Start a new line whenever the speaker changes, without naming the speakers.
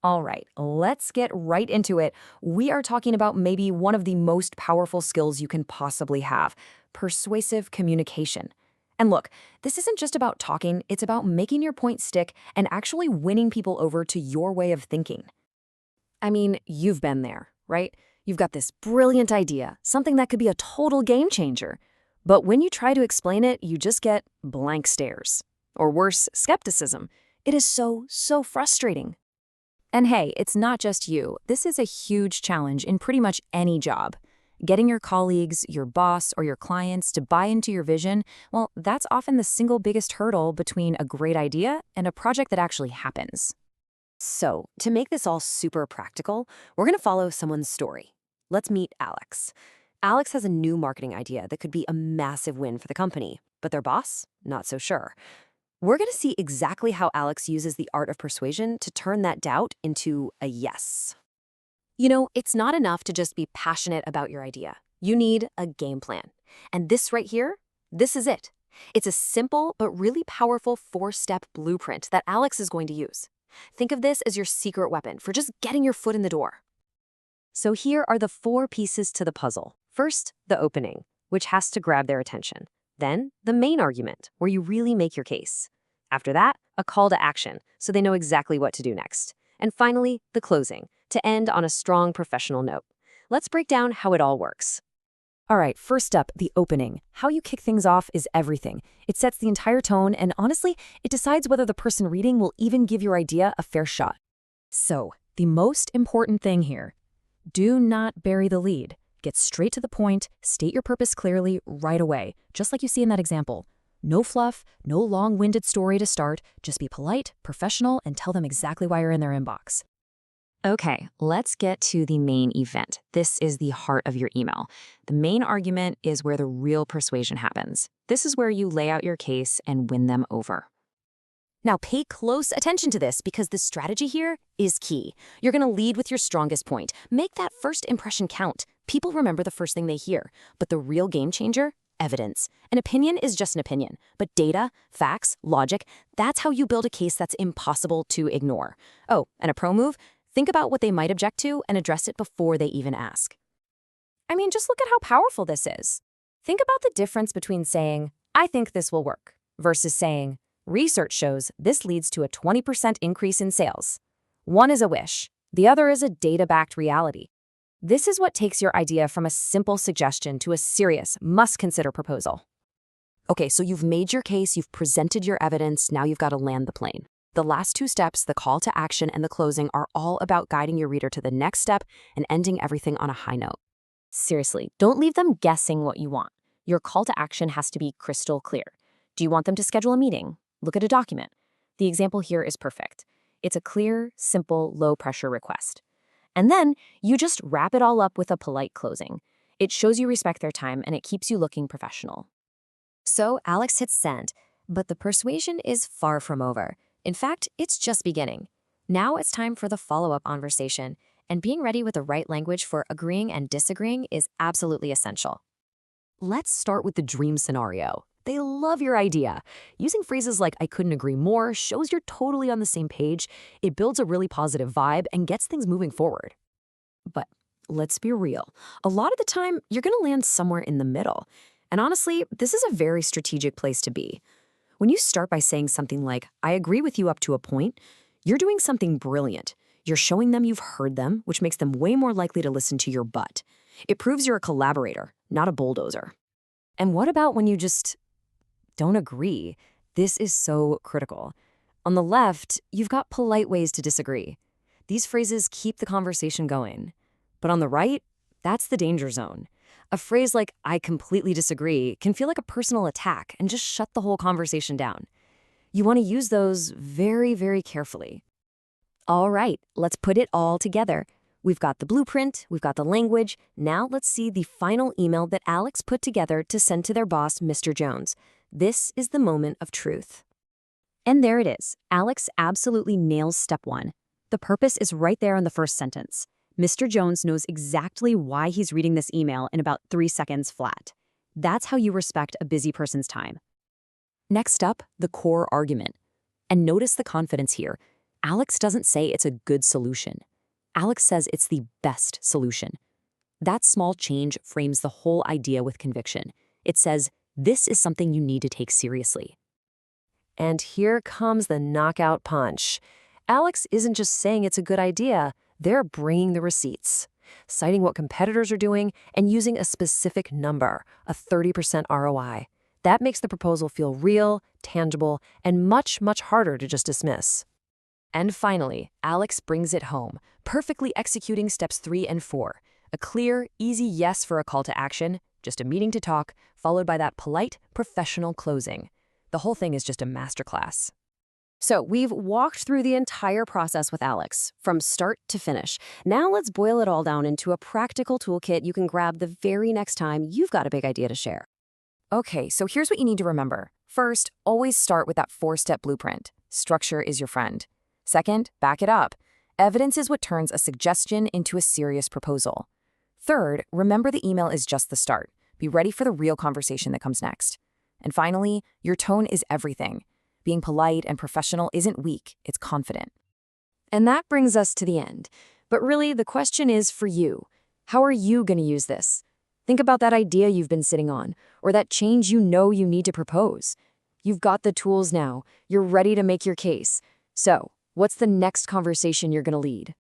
All right, let's get right into it. We are talking about maybe one of the most powerful skills you can possibly have, persuasive communication. And look, this isn't just about talking, it's about making your point stick and actually winning people over to your way of thinking. I mean, you've been there, right? You've got this brilliant idea, something that could be a total game changer. But when you try to explain it, you just get blank stares. Or worse, skepticism. It is so frustrating. And hey, it's not just you. This is a huge challenge in pretty much any job. Getting your colleagues, your boss, or your clients to buy into your vision, well, that's often the single biggest hurdle between a great idea and a project that actually happens. So, to make this all super practical, we're going to follow someone's story. Let's meet Alex. Alex has a new marketing idea that could be a massive win for the company, but their boss, not so sure. We're going to see exactly how Alex uses the art of persuasion to turn that doubt into a yes. You know, it's not enough to just be passionate about your idea. You need a game plan. And this right here, this is it. It's a simple but really powerful 4-step blueprint that Alex is going to use. Think of this as your secret weapon for just getting your foot in the door. So here are the 4 pieces to the puzzle. First, the opening, which has to grab their attention. Then, the main argument, where you really make your case. After that, a call to action, so they know exactly what to do next. And finally, the closing, to end on a strong professional note. Let's break down how it all works. All right, first up, the opening. How you kick things off is everything. It sets the entire tone, and honestly, it decides whether the person reading will even give your idea a fair shot. So, the most important thing here, do not bury the lead. Get straight to the point, state your purpose clearly right away, just like you see in that example. No fluff, no long-winded story to start, just be polite, professional, and tell them exactly why you're in their inbox. Okay, let's get to the main event. This is the heart of your email. The main argument is where the real persuasion happens. This is where you lay out your case and win them over. Now pay close attention to this because the strategy here is key. You're going to lead with your strongest point. Make that first impression count. People remember the first thing they hear, but the real game changer? Evidence. An opinion is just an opinion, but data, facts, logic, that's how you build a case that's impossible to ignore. Oh, and a pro move? Think about what they might object to and address it before they even ask. I mean, just look at how powerful this is. Think about the difference between saying, I think this will work, versus saying, research shows this leads to a 20% increase in sales. One is a wish, the other is a data-backed reality. This is what takes your idea from a simple suggestion to a serious, must-consider proposal. Okay, so you've made your case, you've presented your evidence, now you've got to land the plane. The last 2 steps, the call to action and the closing, are all about guiding your reader to the next step and ending everything on a high note. Seriously, don't leave them guessing what you want. Your call to action has to be crystal clear. Do you want them to schedule a meeting? Look at a document. The example here is perfect. It's a clear, simple, low-pressure request. And then you just wrap it all up with a polite closing. It shows you respect their time and it keeps you looking professional. So Alex hits send, but the persuasion is far from over. In fact, it's just beginning. Now it's time for the follow-up conversation, and being ready with the right language for agreeing and disagreeing is absolutely essential. Let's start with the dream scenario. They love your idea. Using phrases like I couldn't agree more shows you're totally on the same page. It builds a really positive vibe and gets things moving forward. But let's be real. A lot of the time, you're going to land somewhere in the middle. And honestly, this is a very strategic place to be. When you start by saying something like, I agree with you up to a point, you're doing something brilliant. You're showing them you've heard them, which makes them way more likely to listen to your butt. It proves you're a collaborator, not a bulldozer. And what about when you just don't agree? This is so critical. On the left, you've got polite ways to disagree. These phrases keep the conversation going. But on the right, that's the danger zone. A phrase like, I completely disagree, can feel like a personal attack and just shut the whole conversation down. You want to use those very, very carefully. All right, let's put it all together. We've got the blueprint, we've got the language. Now let's see the final email that Alex put together to send to their boss, Mr. Jones. This is the moment of truth. And there it is. Alex absolutely nails step 1. The purpose is right there in the first sentence. Mr. Jones knows exactly why he's reading this email in about 3 seconds flat. That's how you respect a busy person's time. Next up, the core argument. And notice the confidence here. Alex doesn't say it's a good solution. Alex says it's the best solution. That small change frames the whole idea with conviction. It says, this is something you need to take seriously.
And here comes the knockout punch. Alex isn't just saying it's a good idea, they're bringing the receipts, citing what competitors are doing and using a specific number, a 30% ROI. That makes the proposal feel real, tangible, and much, much harder to just dismiss.
And finally, Alex brings it home, perfectly executing steps 3 and 4. A clear, easy yes for a call to action, just a meeting to talk, followed by that polite, professional closing. The whole thing is just a masterclass.
So we've walked through the entire process with Alex, from start to finish. Now let's boil it all down into a practical toolkit you can grab the very next time you've got a big idea to share.
Okay, so here's what you need to remember. First, always start with that 4-step blueprint. Structure is your friend. Second, back it up. Evidence is what turns a suggestion into a serious proposal. Third, remember the email is just the start. Be ready for the real conversation that comes next. And finally, your tone is everything. Being polite and professional isn't weak, it's confident.
And that brings us to the end. But really, the question is for you. How are you going to use this? Think about that idea you've been sitting on, or that change you know you need to propose. You've got the tools now. You're ready to make your case. So, what's the next conversation you're going to lead?